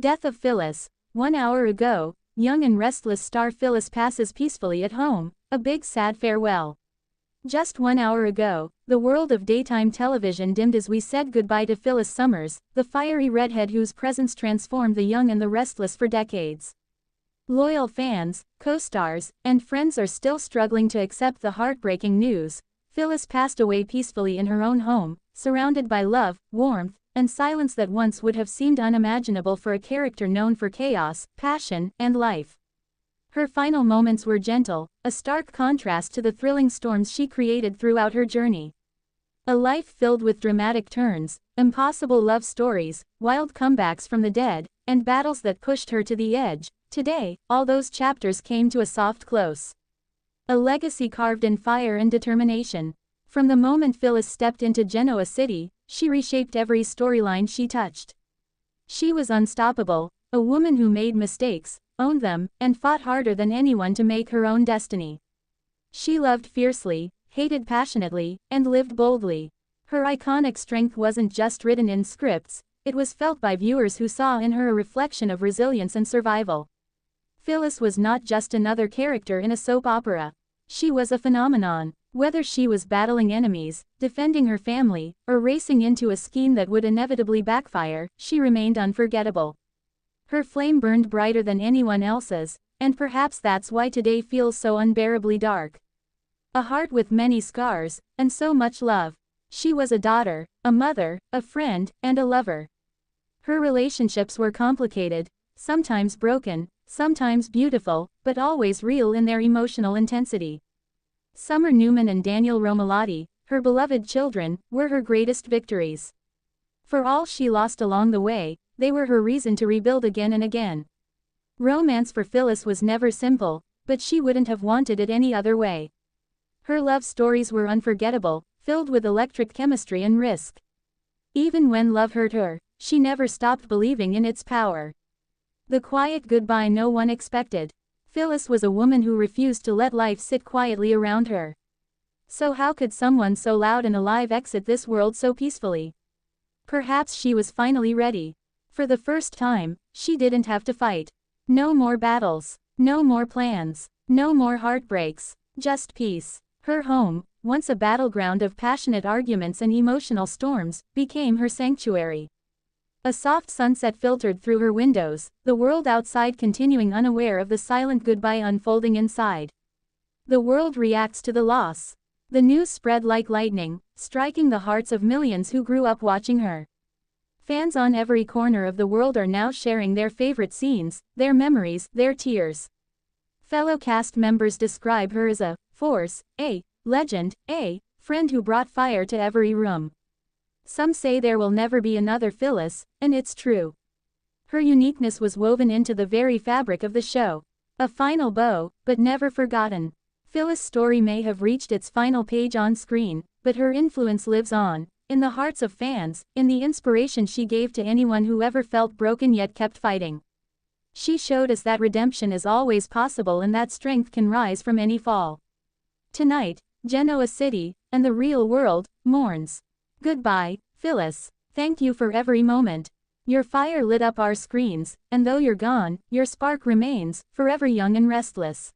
Death of Phyllis. 1 hour ago, young and restless star Phyllis passes peacefully at home, a big sad farewell. Just 1 hour ago, the world of daytime television dimmed as we said goodbye to Phyllis Summers, the fiery redhead whose presence transformed the young and the restless for decades. Loyal fans, co-stars, and friends are still struggling to accept the heartbreaking news. Phyllis passed away peacefully in her own home, surrounded by love, warmth, and silence that once would have seemed unimaginable for a character known for chaos, passion, and life. Her final moments were gentle, a stark contrast to the thrilling storms she created throughout her journey. A life filled with dramatic turns, impossible love stories, wild comebacks from the dead, and battles that pushed her to the edge. Today, all those chapters came to a soft close. A legacy carved in fire and determination. From the moment Phyllis stepped into Genoa City, she reshaped every storyline she touched. She was unstoppable, a woman who made mistakes, owned them, and fought harder than anyone to make her own destiny. She loved fiercely, hated passionately, and lived boldly. Her iconic strength wasn't just written in scripts, it was felt by viewers who saw in her a reflection of resilience and survival. Phyllis was not just another character in a soap opera. She was a phenomenon. Whether she was battling enemies, defending her family, or racing into a scheme that would inevitably backfire, she remained unforgettable. Her flame burned brighter than anyone else's, and perhaps that's why today feels so unbearably dark. A heart with many scars, and so much love. She was a daughter, a mother, a friend, and a lover. Her relationships were complicated, sometimes broken, sometimes beautiful, but always real in their emotional intensity. Summer Newman and Daniel Romalotti, her beloved children, were her greatest victories. For all she lost along the way, they were her reason to rebuild again and again. Romance for Phyllis was never simple, but she wouldn't have wanted it any other way. Her love stories were unforgettable, filled with electric chemistry and risk. Even when love hurt her, she never stopped believing in its power. The quiet goodbye no one expected. Phyllis was a woman who refused to let life sit quietly around her. So how could someone so loud and alive exit this world so peacefully? Perhaps she was finally ready. For the first time, she didn't have to fight. No more battles, no more plans, no more heartbreaks, just peace. Her home, once a battleground of passionate arguments and emotional storms, became her sanctuary. A soft sunset filtered through her windows, the world outside continuing unaware of the silent goodbye unfolding inside. The world reacts to the loss. The news spread like lightning, striking the hearts of millions who grew up watching her. Fans on every corner of the world are now sharing their favorite scenes, their memories, their tears. Fellow cast members describe her as a force, a legend, a friend who brought fire to every room. Some say there will never be another Phyllis, and it's true. Her uniqueness was woven into the very fabric of the show. A final bow, but never forgotten. Phyllis' story may have reached its final page on screen, but her influence lives on, in the hearts of fans, in the inspiration she gave to anyone who ever felt broken yet kept fighting. She showed us that redemption is always possible and that strength can rise from any fall. Tonight, Genoa City, and the real world, mourns. Goodbye, Phyllis. Thank you for every moment. Your fire lit up our screens, and though you're gone, your spark remains, forever young and restless.